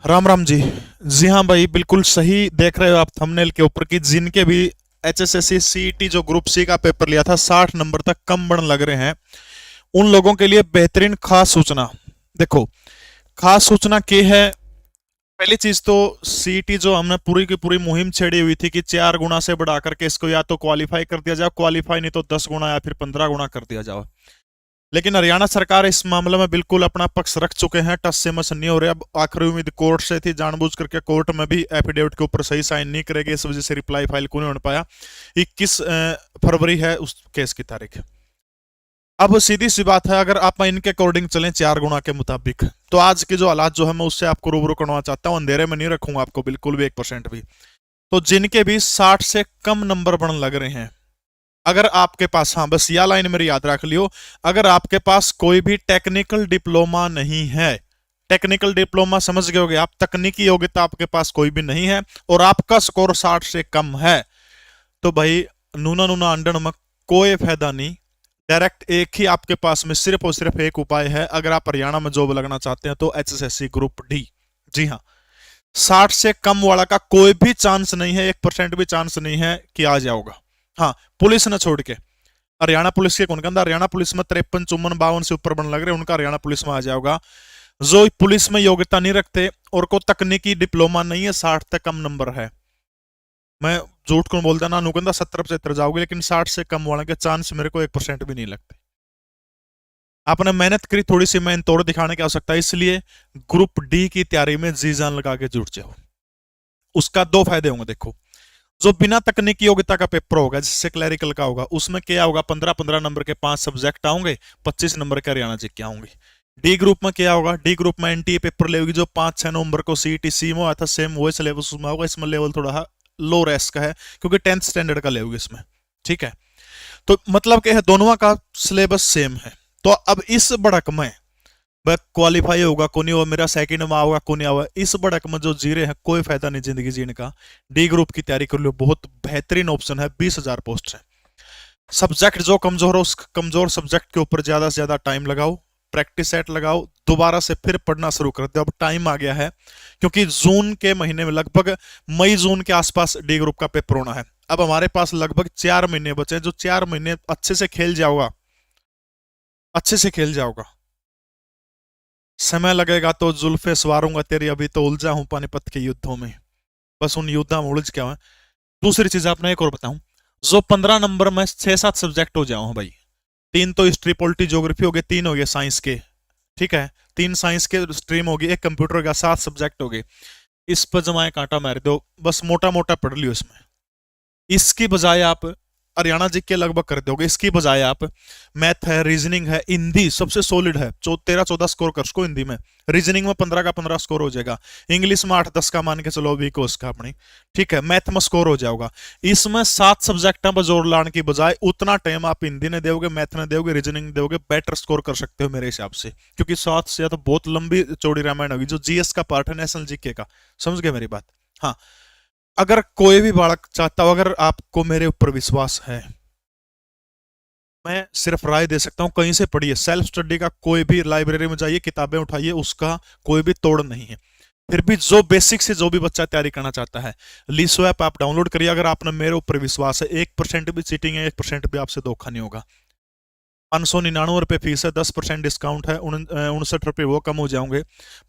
राम राम जी। जी हाँ भाई, बिल्कुल सही देख रहे हो आप थंबनेल के ऊपर कि जिनके भी एचएसएससी सीईटी जो ग्रुप सी का पेपर लिया था 60 नंबर तक कम बढ़ लग रहे हैं, उन लोगों के लिए बेहतरीन खास सूचना। देखो, खास सूचना क्या है। पहली चीज तो सीईटी जो हमने पूरी की पूरी मुहिम छेड़ी हुई थी कि 4 गुना से बढ़ा करके इसको या तो क्वालिफाई कर दिया जाए, क्वालिफाई नहीं तो 10 गुना या फिर 15 गुना कर दिया जाए। लेकिन हरियाणा सरकार इस मामले में बिल्कुल अपना पक्ष रख चुके हैं, टस से मस नहीं हो रहे। अब आखिरी उम्मीद कोर्ट से थी, जानबूझ करके कोर्ट में भी एफिडेविट के ऊपर सही साइन नहीं करेगी, इस वजह से रिप्लाई फाइल को नहीं हो पाया। 21 फरवरी है उस केस की तारीख। अब सीधी सी बात है, अगर आप इनके अकॉर्डिंग चलें 4 गुना के मुताबिक, तो आज के जो हालात जो है मैं उससे आपको रूबरू करना चाहता हूं। अंधेरे में नहीं रखूंगा आपको बिल्कुल भी 1% भी। तो जिनके भी 60 से कम नंबर बन लग रहे हैं, अगर आपके पास, हाँ बस यह लाइन मेरी याद रख लियो, अगर आपके पास कोई भी टेक्निकल डिप्लोमा नहीं है, टेक्निकल डिप्लोमा समझ गए होगे आप, तकनीकी योग्यता आपके पास कोई भी नहीं है और आपका स्कोर 60 से कम है, तो भाई नूना नूना अंडन में कोई फायदा नहीं। डायरेक्ट एक ही आपके पास में सिर्फ और सिर्फ एक उपाय है, अगर आप हरियाणा में जॉब लगना चाहते हैं तो एचएसएससी ग्रुप डी। जी हाँ, 60 से कम वाला का कोई भी चांस नहीं है, 1% भी चांस नहीं है कि आ जाओगा। हाँ, पुलिस न छोड़ के, हरियाणा पुलिस के कौन कहता, हरियाणा पुलिस में 53 54 52 से ऊपर बन लग रहे उनका हरियाणा पुलिस में आ जाओगा। जो पुलिस में योग्यता नहीं रखते और को तकनीकी डिप्लोमा नहीं है, 60 तक कम नंबर है, मैं झूठ को बोलता ना, नुकंदा 70 75 जाओगे, लेकिन 60 से कम वाले के चांस मेरे को 1% भी नहीं लगते। आपने मेहनत करी थोड़ी सी, मैं तोड़ दिखाने की आवश्यकता है, इसलिए ग्रुप डी की तैयारी में जी जान लगा के जुट जाओ। उसका दो फायदे होंगे। देखो, जो बिना तकनीकी योग्यता का पेपर होगा, जिससे क्लैरिकल का होगा, उसमें क्या होगा, 15 15 नंबर के 5 सब्जेक्ट आएंगे, 25 नंबर के हरियाणा जी के आएंगे। डी ग्रुप में क्या होगा, डी ग्रुप में एनटीए पेपर लेगी, जो 5 6 नवंबर को सीईटी सी में आया था, सेम वही सिलेबस उसमें होगा। इसमें लेवल थोड़ा लो रेस का है, क्योंकि 10th स्टैंडर्ड का लेगी इसमें। ठीक है, तो मतलब क्या है, दोनों का सिलेबस सेम है। तो अब इस बढ़क में वह क्वालिफाई होगा को नहीं, वो मेरा सेकंड में आओगा को नहीं आवा, इस बढ़क में जो जीरे हैं कोई फायदा नहीं जिंदगी जीने का। डी ग्रुप की तैयारी कर लो, बहुत बेहतरीन ऑप्शन है, 20,000 पोस्ट है। सब्जेक्ट जो कमजोर हो, उस कमजोर सब्जेक्ट के ऊपर ज्यादा से ज्यादा टाइम लगाओ, प्रैक्टिस सेट लगाओ, दोबारा से फिर पढ़ना शुरू कर दो। अब टाइम आ गया है, क्योंकि जून के महीने में लगभग मई जून के आसपास डी ग्रुप का पेपर होना है। अब हमारे पास लगभग 4 महीने बचे हैं, जो 4 महीने अच्छे से खेल जाओगा, अच्छे से खेल जाओगा। समय लगेगा तो जुल्फे सवारूंगा तेरी, अभी तो उलझा हूं पानीपत के युद्धों में, बस उन युद्धों में उलझ गया हूं। दूसरी चीज आपने एक और बताऊं, जो 15 नंबर में 6 7 सब्जेक्ट हो जाओ भाई, 3 तो हिस्ट्री पॉलिटी ज्योग्राफी हो गए, 3 हो गए साइंस के। ठीक है, 3 साइंस के स्ट्रीम होगी, एक कंप्यूटर हो गया, 7 सब्जेक्ट हो गए। इस पर जमाए कांटा मार दो, बस मोटा मोटा पढ़ लियो इसमें। इसकी बजाय आप हरियाणा जी के लगभग कर दोगे, इसकी बजाय आप मैथ है, रीजनिंग है, हिंदी सबसे सॉलिड है, 13 14 स्कोर कर सको हिंदी में, रीजनिंग में 15 का 15 स्कोर हो जाएगा, इंग्लिश में 8 10 का मान के चलो वीक हो उसका अपनी। ठीक है, मैथ में स्कोर हो जाएगा। इसमें 7 सब्जेक्ट पर जोर लाने की बजाय उतना टाइम आप हिंदी ने दोगे, मैथ ने दोगे, रीजनिंग दोगे, बेटर स्कोर कर सकते हो मेरे हिसाब से। क्योंकि 7 से तो बहुत लंबी चौड़ी रामायण होगी, जो जीएस का पार्ट है, नेशनल जीके का। समझ गए मेरी बात? हाँ, अगर कोई भी बालक चाहता हो, अगर आपको मेरे ऊपर विश्वास है, मैं सिर्फ राय दे सकता हूं, कहीं से पढ़िए, सेल्फ स्टडी का कोई भी लाइब्रेरी में जाइए, किताबें उठाइए, उसका कोई भी तोड़ नहीं है। फिर भी जो बेसिक से जो भी बच्चा तैयारी करना चाहता है, लीसो ऐप आप डाउनलोड करिए। अगर आपने मेरे ऊपर विश्वास है, 1% भी चीटिंग है, 1% भी आपसे धोखा नहीं होगा। 599 रुपये फीस है, 10% डिस्काउंट है, 69 रुपये वो कम हो जाओगे।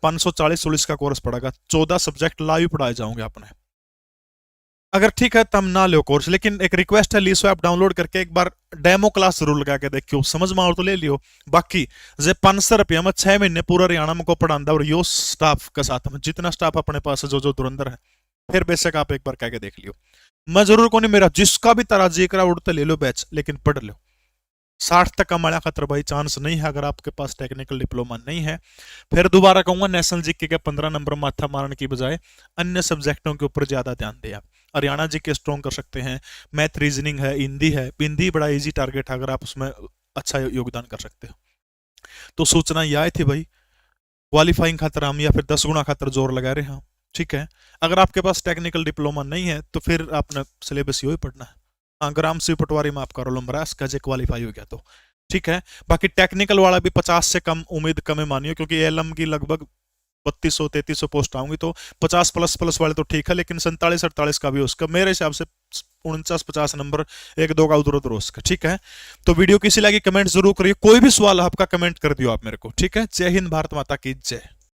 540 का कोर्स पड़ेगा, 14 सब्जेक्ट लाइव पढ़ाए जाओगे आपने। अगर ठीक है तब ना लो कोर्स, लेकिन एक रिक्वेस्ट है, लीसो ऐप डाउनलोड करके एक बार डेमो क्लास जरूर लगा के देखियो, समझ में आओ तो ले लियो। बाकी जे 500 रुपया में 6 महीने पूरा हरियाणा में को पढ़ाता, और यो स्टाफ के साथ में जितना स्टाफ अपने पास है, जो जो धुरंधर है, फिर बेशक आप एक बार कह के देख लियो। मैं जरूर को नहीं, मेरा जिसका भी तरह जी करा उड़ते ले लो बैच, लेकिन पढ़ लो। 60 तक कमाया खतर भाई चांस नहीं है, अगर आपके पास टेक्निकल डिप्लोमा नहीं है। फिर दोबारा कहूंगा, नेशनल जीके के 15 नंबर माथा मारने की बजाय अन्य सब्जेक्टों के ऊपर ज्यादा ध्यान दें आप। हरियाणा जीके स्ट्रॉन्ग कर सकते हैं, मैथ, रीजनिंग है, हिंदी है, हिंदी बड़ा इजी टारगेट है, अगर आप उसमें अच्छा योगदान कर सकते हो। तो सूचना यह आई थी भाई, क्वालिफाइंग खातर हम या फिर 10 गुना खातर जोर लगा रहे हैं। ठीक है, अगर आपके पास टेक्निकल डिप्लोमा नहीं है तो फिर आपने सिलेबस ही पढ़ना है। हाँ, ग्राम से पटवारी में आपका रोल नंबर है, इसका जे क्वालिफाई हो गया तो ठीक है। बाकी टेक्निकल वाला भी 50 से कम उम्मीद कम है मानियो, क्योंकि एलएम की लगभग 3200 3300 पोस्ट आऊंगी, तो 50 प्लस प्लस वाले तो ठीक है, लेकिन 47 48 का भी उसका मेरे हिसाब से 49 50 नंबर एक दो का उधर उधर उसका, ठीक है। तो वीडियो कैसी लगी कमेंट जरूर करिए, कोई भी सवाल आपका कमेंट कर दियो आप मेरे को, ठीक है। जय हिंद, भारत माता की जय।